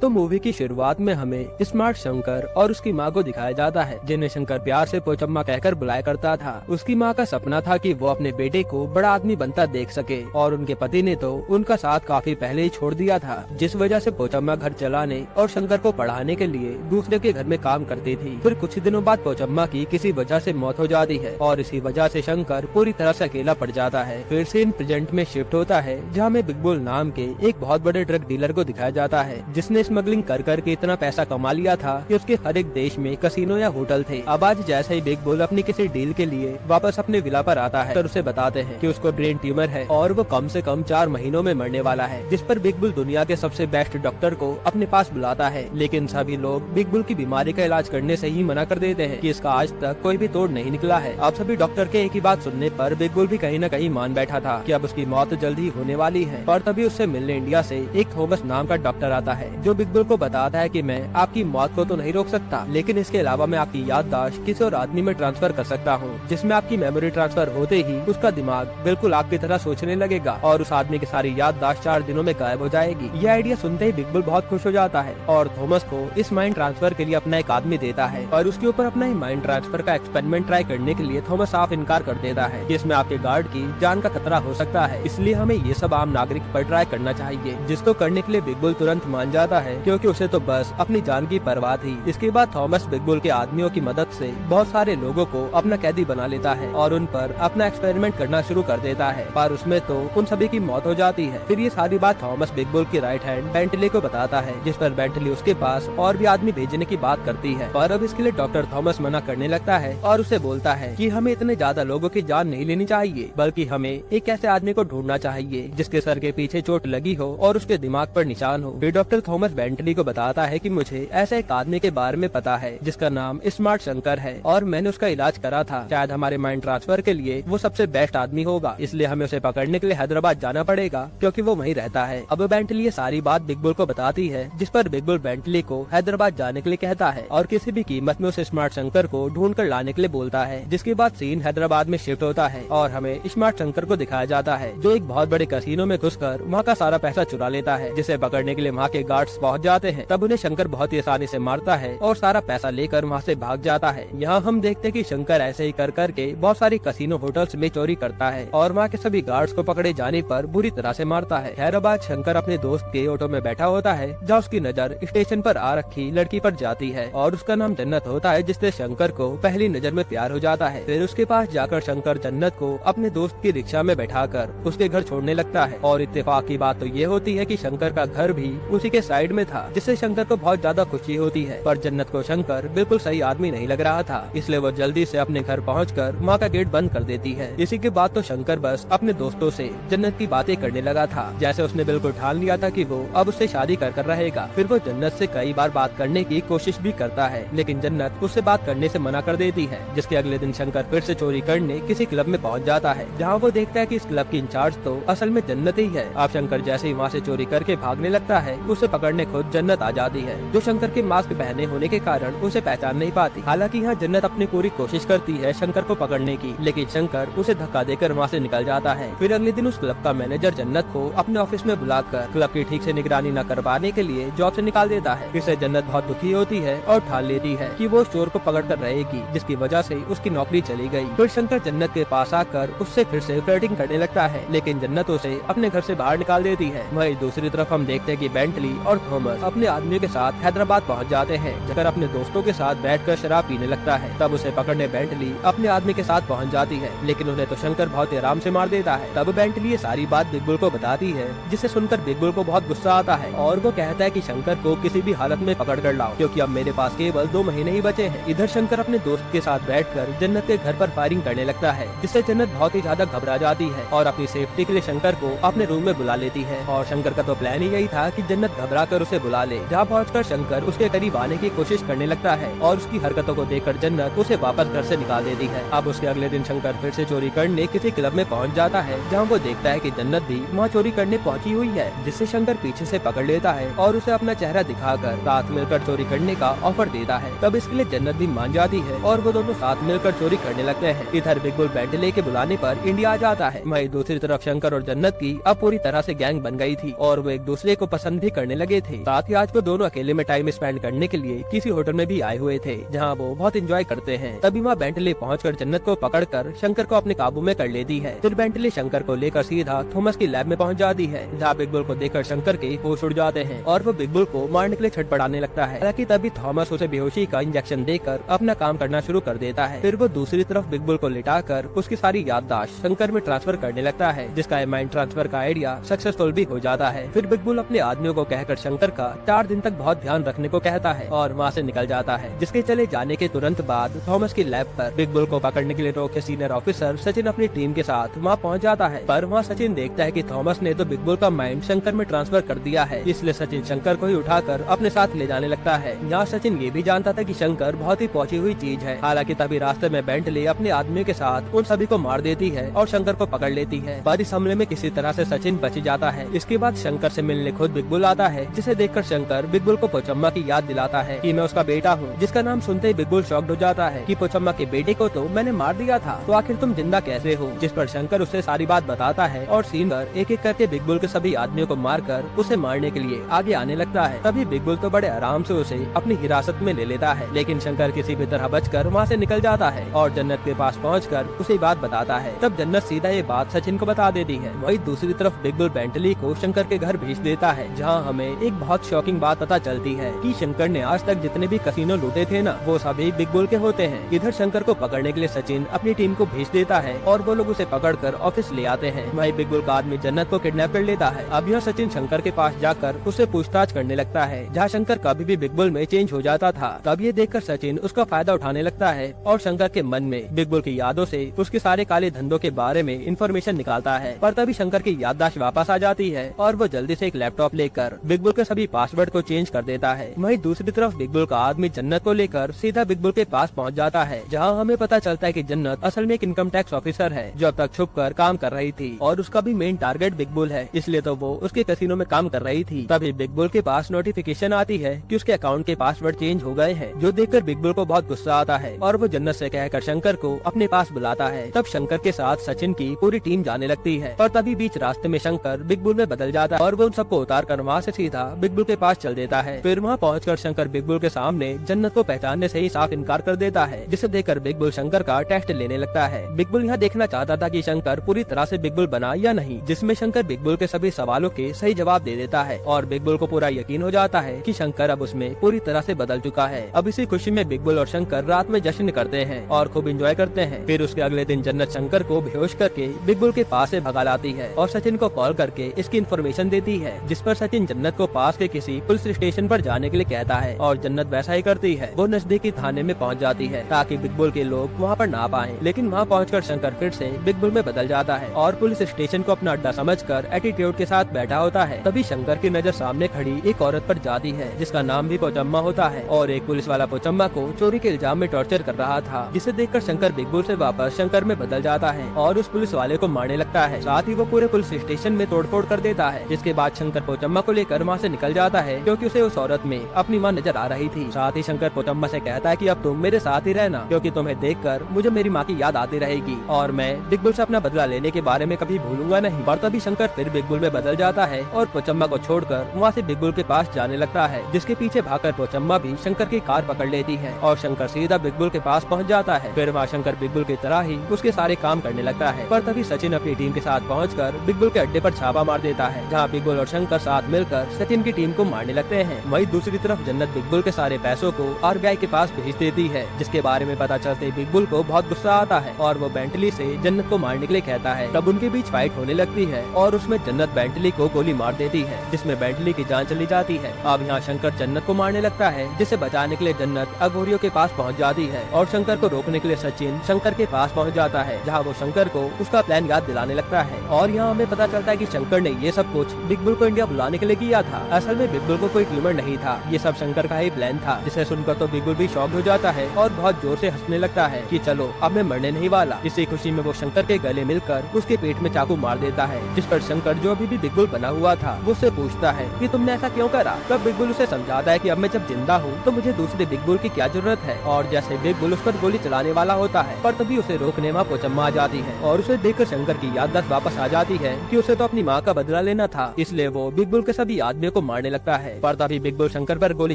तो मूवी की शुरुआत में हमें स्मार्ट शंकर और उसकी माँ को दिखाया जाता है, जिन्हें शंकर प्यार से पोचम्मा कहकर बुलाया करता था। उसकी माँ का सपना था कि वो अपने बेटे को बड़ा आदमी बनता देख सके और उनके पति ने तो उनका साथ काफी पहले ही छोड़ दिया था, जिस वजह से पोचम्मा घर चलाने और शंकर को पढ़ाने के लिए दूसरे के घर में काम करती थी। फिर कुछ दिनों बाद पोचम्मा की किसी वजह से मौत हो जाती है और इसी वजह से शंकर पूरी तरह से अकेला पड़ जाता है। फिर सीन प्रेजेंट में शिफ्ट होता है, जहाँ में बिग बुल नाम के एक बहुत बड़े ड्रग डीलर को दिखाया जाता है, जिसने स्मगलिंग कर करके इतना पैसा कमा लिया था कि उसके हर एक देश में कसिनो या होटल थे। अब आज जैसे ही बिग बुल अपनी किसी डील के लिए वापस अपने विला पर आता है तो उसे बताते हैं कि उसको ब्रेन ट्यूमर है और वो कम से कम 4 महीनों में मरने वाला है, जिस पर बिग बुल दुनिया के सबसे बेस्ट डॉक्टर को अपने पास बुलाता है। लेकिन सभी लोग बिग बुल की बीमारी का इलाज करने से ही मना कर देते हैं कि इसका आज तक कोई भी तोड़ नहीं निकला है। अब सभी डॉक्टर के एक ही बात सुनने पर बिग बुल भी कहीं न कहीं मान बैठा था कि अब उसकी मौत जल्द ही होने वाली है। और तभी उससे मिलने इंडिया से एक थॉमस नाम का डॉक्टर आता है, जो बिग बुल को बताता है कि मैं आपकी मौत को तो नहीं रोक सकता, लेकिन इसके अलावा मैं आपकी याददाश्त किसी और आदमी में ट्रांसफर कर सकता हूँ, जिसमें आपकी मेमोरी ट्रांसफर होते ही उसका दिमाग बिल्कुल आपकी तरह सोचने लगेगा और उस आदमी की सारी याददाश्त 4 दिनों में गायब हो जाएगी। ये आइडिया सुनते ही बिग बुल बहुत खुश हो जाता है और थॉमस को इस माइंड ट्रांसफर के लिए अपना एक आदमी देता है और उसके ऊपर अपना ही माइंड ट्रांसफर का एक्सपेरिमेंट ट्राई करने के लिए थॉमस साफ इनकार कर देता है कि इसमें आपके गार्ड की जान का खतरा हो सकता है, इसलिए हमें ये सब आम नागरिक पर ट्राई करना चाहिए, जिसको करने के लिए बिग बुल तुरंत मान जाता है, क्योंकि उसे तो बस अपनी जान की परवाह थी। इसके बाद थॉमस बिग बुल के आदमियों की मदद से बहुत सारे लोगों को अपना कैदी बना लेता है और उन पर अपना एक्सपेरिमेंट करना शुरू कर देता है, पर उसमें तो उन सभी की मौत हो जाती है। फिर ये सारी बात थॉमस बिग बुल की राइट हैंड बेंटली को बताता है, जिस पर बेंटली उसके पास और भी आदमी भेजने की बात करती है, पर अब इसके लिए डॉक्टर थॉमस मना करने लगता है और उसे बोलता है कि हमें इतने ज्यादा लोगों की जान नहीं लेनी चाहिए, बल्कि हमें एक ऐसे आदमी को ढूंढना चाहिए जिसके सर के पीछे चोट लगी हो और उसके दिमाग पर निशान हो। फिर डॉक्टर थॉमस बेंटली को बताता है कि मुझे ऐसे एक आदमी के बारे में पता है जिसका नाम स्मार्ट शंकर है और मैंने उसका इलाज करा था, शायद हमारे माइंड ट्रांसफर के लिए वो सबसे बेस्ट आदमी होगा, इसलिए हमें उसे पकड़ने के लिए हैदराबाद जाना पड़ेगा क्योंकि वो वहीं रहता है। अब बेंटली ये सारी बात बिग बुल को बताती है, जिस पर बिग बुल बेंटली को हैदराबाद जाने के लिए कहता है और किसी भी कीमत में उसे स्मार्ट शंकर को ढूंढ कर लाने के लिए बोलता है। जिसके बाद सीन हैदराबाद में शिफ्ट होता है और हमें स्मार्ट शंकर को दिखाया जाता है, जो एक बहुत बड़े कसिनो में घुसकर वहाँ का सारा पैसा चुरा लेता है, जिसे पकड़ने के लिए वहाँ के गार्ड्स पहुँच जाते हैं। तब उन्हें शंकर बहुत ही आसानी से मारता है और सारा पैसा लेकर वहाँ से भाग जाता है। यहाँ हम देखते हैं कि शंकर ऐसे ही कर करके बहुत सारी कसिनो होटल्स में चोरी करता है और वहाँ के सभी गार्ड्स को पकड़े जाने पर बुरी तरह से मारता है। हैदराबाद शंकर अपने दोस्त के ऑटो में बैठा होता है, जहाँ उसकी नजर स्टेशन पर आ रखी लड़की पर जाती है और उसका नाम जन्नत होता है, जिससे शंकर को पहली नजर में प्यार हो जाता है। फिर उसके पास जाकर शंकर जन्नत को अपने दोस्त की रिक्शा में बैठाकर उसके घर छोड़ने लगता है और इत्तेफाक की बात तो ये होती है कि शंकर का घर भी उसी के साइड में था, जिससे शंकर को बहुत ज्यादा खुशी होती है। पर जन्नत को शंकर बिल्कुल सही आदमी नहीं लग रहा था, इसलिए वो जल्दी से अपने घर पहुंचकर माँ का गेट बंद कर देती है। इसी के बाद तो शंकर बस अपने दोस्तों से जन्नत की बातें करने लगा था, जैसे उसने बिल्कुल ठान लिया था कि वो अब उससे शादी कर रहेगा। फिर वो जन्नत से कई बार बात करने की कोशिश भी करता है, लेकिन जन्नत उससे बात करने से मना कर देती है। जिसके अगले दिन शंकर फिर से चोरी करने किसी क्लब में पहुंच जाता है, जहां वो देखता है कि इस क्लब की इंचार्ज तो असल में जन्नत ही है। अब शंकर जैसे ही वहाँ से चोरी करके भागने लगता है, उसे पकड़ने खुद जन्नत आ जाती है, जो शंकर के मास्क पहने होने के कारण उसे पहचान नहीं पाती। हालांकि यहाँ जन्नत अपनी पूरी कोशिश करती है शंकर को पकड़ने की, लेकिन शंकर उसे धक्का देकर वहाँ से निकल जाता है। फिर अगले दिन उस क्लब का मैनेजर जन्नत को अपने ऑफिस में बुलाकर क्लब की ठीक से निगरानी न कर पाने के लिए जॉब से निकाल देता है। इससे जन्नत बहुत दुखी होती है और ठान लेती है कि वो चोर को पकड़ कर रहेगी, जिसकी वजह से उसकी नौकरी चली गई। फिर शंकर जन्नत के पास आकर उससे फिर से फ्लर्टिंग करने लगता है, लेकिन जन्नत उसे अपने घर से बाहर निकाल देती है। वहीं दूसरी तरफ हम देखते हैं कि बेंटली और थॉमस अपने आदमियों के साथ हैदराबाद पहुंच जाते हैं, जगह अपने दोस्तों के साथ बैठकर शराब पीने लगता है। तब उसे पकड़ने बेंटली अपने आदमी के साथ पहुंच जाती है, लेकिन उन्हें तो शंकर बहुत ही आराम से मार देता है। तब बेंटली ये सारी बात बिग बुल को बताती है, जिसे सुनकर बिग बुल को बहुत गुस्सा आता है और वो कहता है कि शंकर को किसी भी हालत में पकड़ कर लाओ, क्योंकि अब मेरे पास केवल 2 महीने ही बचे हैं। इधर शंकर अपने दोस्त के साथ बैठकर जन्नत के घर पर फायरिंग करने लगता है, जिससे जन्नत बहुत ही ज्यादा घबरा जाती है और अपनी सेफ्टी के लिए शंकर को अपने रूम में बुला लेती है। और शंकर का तो प्लान ही यही था कि जन्नत घबरा कर उसे बुला ले, जहाँ पहुँचकर शंकर उसके करीब आने की कोशिश करने लगता है और उसकी हरकतों को देखकर जन्नत उसे वापस घर से निकाल देती है। अब उसके अगले दिन शंकर फिर से चोरी करने किसी क्लब में पहुंच जाता है, जहां वो देखता है कि जन्नत भी वहां चोरी करने पहुंची हुई है, जिससे शंकर पीछे से पकड़ लेता है और उसे अपना चेहरा दिखाकर साथ मिलकर चोरी करने का ऑफर देता है। तब इसके लिए जन्नत भी मान जाती है और वो दोनों साथ मिलकर चोरी करने लगते हैं। इधर बिग बुल बेंटले के बुलाने पर इंडिया आ जाता है। वहीं दूसरी तरफ शंकर और जन्नत की अब पूरी तरह से गैंग बन गई थी और वो एक दूसरे को पसंद भी करने लगे थे। साथ ही आज वो दोनों अकेले में टाइम स्पेंड करने के लिए किसी होटल में भी आए हुए थे, जहाँ वो बहुत एंजॉय करते हैं। तभी वहाँ बेंटली पहुंचकर जन्नत को पकड़कर शंकर को अपने काबू में कर लेती है। फिर बेंटली शंकर को लेकर सीधा थॉमस की लैब में पहुंच जाती है, जहाँ बिग बुल को देखकर शंकर के होश उड़ जाते हैं और वो बिग बुल को मारने के लिए छटपटाने लगता है। हालांकि तभी थॉमस उसे बेहोशी का इंजेक्शन देकर अपना काम करना शुरू कर देता है। फिर वो दूसरी तरफ बिग बुल को लिटाकर उसकी सारी याददाश्त शंकर में ट्रांसफर करने लगता है, जिसका माइंड ट्रांसफर का आइडिया सक्सेसफुल भी हो जाता है। फिर बिग बुल अपने आदमियों को कहकर शंकर का 4 दिन तक बहुत ध्यान रखने को कहता है और वहाँ से निकल जाता है। जिसके चले जाने के तुरंत बाद थॉमस की लैब पर बिग बुल को पकड़ने के लिए रोके सीनियर ऑफिसर सचिन अपनी टीम के साथ वहाँ पहुँच जाता है। पर वहाँ सचिन देखता है कि थॉमस ने तो बिग बुल का माइंड शंकर में ट्रांसफर कर दिया है, इसलिए सचिन शंकर को ही उठाकर अपने साथ ले जाने लगता है। यहाँ सचिन ये भी जानता था कि शंकर बहुत ही पहुंची हुई चीज है। हालांकि तभी रास्ते में बेंटली अपने आदमियों के साथ उन सभी को मार देती है और शंकर को पकड़ लेती है। पर इस हमले में किसी तरह से सचिन बच जाता है। इसके बाद शंकर से मिलने खुद बिग बुल आता है, जिसे देखकर शंकर बिग बुल को पोचम्मा की याद दिलाता है कि मैं उसका बेटा हूँ, जिसका नाम सुनते ही बिग बुल शॉक्ड हो जाता है कि पोचम्मा के बेटे को तो मैंने मार दिया था, तो आखिर तुम जिंदा कैसे हो। जिस पर शंकर उसे सारी बात बताता है और सीन पर एक एक करके बिग बुल के सभी आदमियों को मारकर उसे मारने के लिए आगे आने लगता है। तभी बिग बुल तो बड़े आराम से उसे अपनी हिरासत में ले लेता है, लेकिन शंकर किसी भी तरह बचकर वहाँ से निकल जाता है और जन्नत के पास पहुंचकर उसे बात बताता है। तब जन्नत सीधा ये बात सचिन को बता देती है। वही दूसरी तरफ बिग बुल बेंटली को शंकर के घर भेज देता है, जहाँ हमें एक बहुत शॉकिंग बात पता चलती है कि शंकर ने आज तक जितने भी कसिनो लूटे थे ना, वो सभी बिग बुल के होते हैं। इधर शंकर को पकड़ने के लिए सचिन अपनी टीम को भेज देता है और वो लोग उसे पकड़कर ऑफिस ले आते हैं। वही बिग बुल का आदमी जन्नत को किडनैप कर लेता है। अब यह सचिन शंकर के पास जाकर उससे पूछताछ करने लगता है, जहाँ शंकर कभी भी बिग बुल में चेंज हो जाता था। तब ये देखकर सचिन उसका फायदा उठाने लगता है और शंकर के मन में बिग बुल की यादों से उसके सारे काले धंधों के बारे में इंफॉर्मेशन निकालता है। पर तभी शंकर की याददाश्त वापस आ जाती है और वो जल्दी से एक लैपटॉप लेकर बिग बुल के सभी पासवर्ड को चेंज कर देता है। वहीं दूसरी तरफ बिग बुल का आदमी जन्नत को लेकर सीधा बिग बुल के पास पहुंच जाता है, जहां हमें पता चलता है कि जन्नत असल में एक इनकम टैक्स ऑफिसर है, जो अब तक छुप कर काम कर रही थी और उसका भी मेन टारगेट बिग बुल है, इसलिए तो वो उसके कैसीनो में काम कर रही थी। तभी बिग बुल के पास नोटिफिकेशन आती है कि उसके अकाउंट के पासवर्ड चेंज हो गए हैं, जो देखकर बिग बुल को बहुत गुस्सा आता है और वो जन्नत से कहकर शंकर को अपने पास बुलाता है। तब शंकर के साथ सचिन की पूरी टीम जाने लगती है, पर तभी बीच रास्ते में शंकर बिग बुल में बदल जाता है और वो उन सबको उतार कर वहाँ से सीधा बिग बुल के पास चल देता है। फिर वहाँ पहुंचकर शंकर बिग बुल के सामने जन्नत को पहचानने से ही साफ इनकार कर देता है, जिसे देखकर बिग बुल शंकर का टेस्ट लेने लगता है। बिग बुल यहाँ देखना चाहता था कि शंकर पूरी तरह से बिग बुल बना या नहीं, जिसमें शंकर बिग बुल के सभी सवालों के सही जवाब दे देता है और बिग बुल को पूरा यकीन हो जाता है कि शंकर अब उसमें पूरी तरह से बदल चुका है। अब इसी खुशी में बिग बुल और शंकर रात में जश्न करते हैं और खूब एंजॉय करते हैं। फिर उसके अगले दिन जन्नत शंकर को बेहोश करके बिग बुल के पास से भगा लाती है और सचिन को कॉल करके इसकी इन्फॉर्मेशन देती है, जिस पर सचिन जन्नत को पास के किसी पुलिस स्टेशन पर जाने के लिए कहता है और जन्नत वैसा ही करती है। वो नजदीकी थाने में पहुंच जाती है ताकि बिग बुल के लोग वहां पर ना पाएं, लेकिन वहां पहुंचकर शंकर फिर से बिग बुल में बदल जाता है और पुलिस स्टेशन को अपना अड्डा समझकर एटीट्यूड के साथ बैठा होता है। तभी शंकर की नजर सामने खड़ी एक औरत पर जाती है, जिसका नाम भी पोचम्मा होता है और एक पुलिस वाला पोचम्मा को चोरी के इल्जाम में टॉर्चर कर रहा था, जिसे देखकर शंकर बिग बुल से वापस शंकर में बदल जाता है और उस पुलिस वाले को मारने लगता है। साथ ही वो पूरे पुलिस स्टेशन में तोड़फोड़ कर देता है, जिसके बाद शंकर पोचम्मा को लेकर वहाँ से निकल जाता है, क्योंकि उसे उस औरत में अपनी माँ नजर आ रही थी। साथ ही शंकर पोचम्मा से कहता है कि अब तुम मेरे साथ ही रहना, क्योंकि तुम्हें देखकर मुझे मेरी माँ की याद आती रहेगी और मैं बिग बुल से अपना बदला लेने के बारे में कभी भूलूंगा नहीं। और तभी शंकर फिर बिग बुल में बदल जाता है और पोचम्मा को छोड़कर वहाँ से बिग बुल के पास जाने लगता है, जिसके पीछे भागकर पोचम्मा भी शंकर की कार पकड़ लेती है और शंकर सीधा बिग बुल के पास पहुँच जाता है। फिर वहाँ शंकर बिग बुल की तरह ही उसके सारे काम करने लगता है। पर तभी सचिन अपनी टीम के साथ पहुंचकर बिग बुल के अड्डे पर छापा मार देता है, जहां बिग बुल और शंकर साथ मिलकर सचिन की टीम को मारने लगते हैं। वहीं दूसरी तरफ जन्नत बिग बुल के सारे पैसों को आरबीआई के पास भेज देती है, जिसके बारे में पता चलते बिग बुल को बहुत गुस्सा आता है और वो बेंटली से जन्नत को मारने के लिए कहता है। तब उनके बीच फाइट होने लगती है और उसमें जन्नत बेंटली को गोली मार देती है, जिसमें बेंटली की जान चली जाती है। अब यहाँ शंकर जन्नत को मारने लगता है, जिसे बचाने के लिए जन्नत अघोरियों के पास पहुँच जाती है और शंकर को रोकने के लिए सचिन शंकर के पास पहुँच जाता है, जहाँ वो शंकर को उसका प्लान याद दिलाने लगता है। और यहाँ हमें पता चलता है कि शंकर ने ये सब कुछ बिग बुल को इंडिया बुलाने के लिए किया था। असल में बिग बुल को कोई ट्यूमर नहीं था, ये सब शंकर का ही प्लान था, जिसे सुनकर तो बिग बुल भी शॉक हो जाता है और बहुत जोर से हंसने लगता है कि चलो अब मैं मरने नहीं वाला। इसी खुशी में वो शंकर के गले मिलकर उसके पेट में चाकू मार देता है, जिस पर शंकर जो अभी भी बिग बुल बना हुआ था वो उससे पूछता है कि तुमने ऐसा क्यों करा। तब बिग बुल उसे समझाता है कि अब मैं जब जिंदा हूँ तो मुझे दूसरे बिग बुल की क्या जरूरत है। और जैसे बिग बुल उस पर गोली चलाने वाला होता है, पर तभी उसे रोकने में पोचम्मा आ जाती है और उसे देखकर शंकर की याददाश्त वापस आ जाती है कि उसे तो अपनी माँ का बदला लेना था, इसलिए वो बिग बुल के सभी आदमियों को को मारने लगता है, पर तभी बिग बुल शंकर पर गोली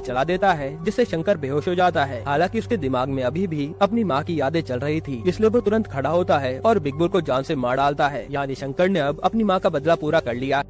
चला देता है, जिससे शंकर बेहोश हो जाता है। हालांकि उसके दिमाग में अभी भी अपनी माँ की यादें चल रही थी, इसलिए वो तुरंत खड़ा होता है और बिग बुल को जान से मार डालता है। यानी शंकर ने अब अपनी माँ का बदला पूरा कर लिया।